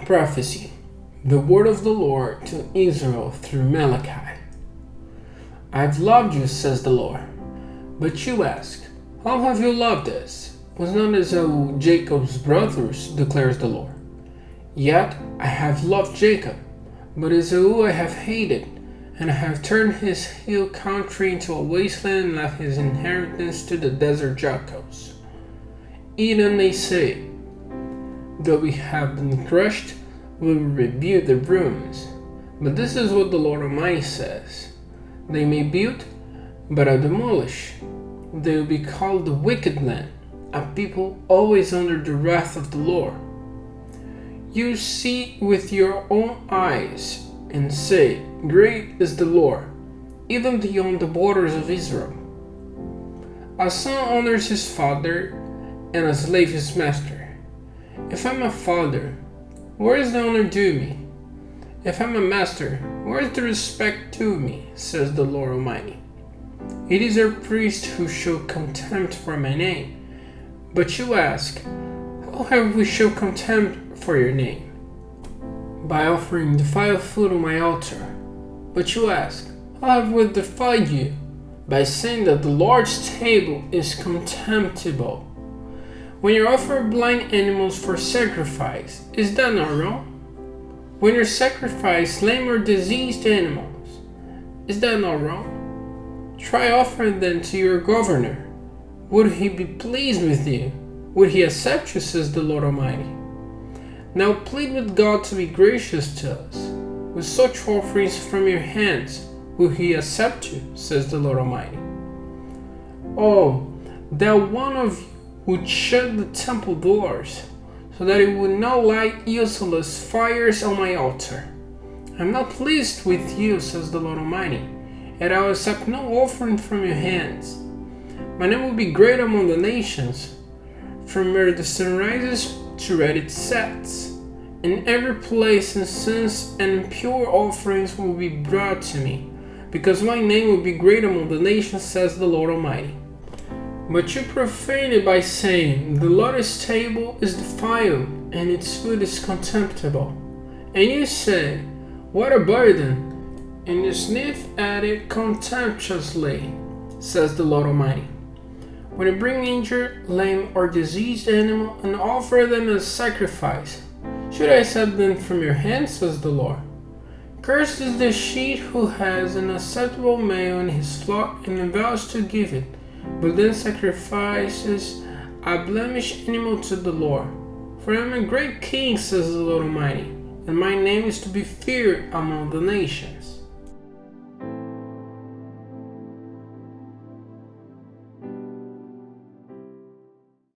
prophecy, the word of the Lord to Israel through Malachi. I've loved you, says the Lord. But you ask, how have you loved us? Was not Esau Jacob's brothers, declares the Lord. Yet I have loved Jacob, but Esau I have hated, and I have turned his hill country into a wasteland and left his inheritance to the desert jackals. Even they say, though we have been crushed, we will rebuild the ruins. But this is what the Lord Almighty says. They may build, but I demolish. They will be called the wicked land, a people always under the wrath of the Lord. You see with your own eyes and say, great is the Lord, even beyond the borders of Israel. A son honors his father, and a slave his master. If I'm a father, where is the honor due me? If I'm a master, where is the respect due me? Says the Lord Almighty. It is our priests who show contempt for my name. But you ask, how have we shown contempt for your name? By offering defiled food on my altar. But you ask, how have we defied you? By saying that the Lord's table is contemptible. When you offer blind animals for sacrifice, is that not wrong? When you sacrifice lame or diseased animals, is that not wrong? Try offering them to your governor. Would he be pleased with you? Would he accept you, says the Lord Almighty? Now plead with God to be gracious to us. With such offerings from your hands, will he accept you, says the Lord Almighty? Oh, that one of you would shut the temple doors, so that it would not light useless fires on my altar. I'm not pleased with you, says the Lord Almighty, and I will accept no offering from your hands. My name will be great among the nations, from where the sun rises to where it sets. In every place incense and pure offerings will be brought to me, because my name will be great among the nations, says the Lord Almighty. But you profane it by saying, the Lord's table is defiled, and its food is contemptible. And you say, what a burden! And you sniff at it contemptuously, says the Lord Almighty. When you bring injured, lame, or diseased animal and offer them as sacrifice, should I accept them from your hands, says the Lord? Cursed is the sheep who has an acceptable male in his flock and vows to give it, but then sacrifices a blemished animal to the Lord. For I am a great king, says the Lord Almighty, and my name is to be feared among the nations.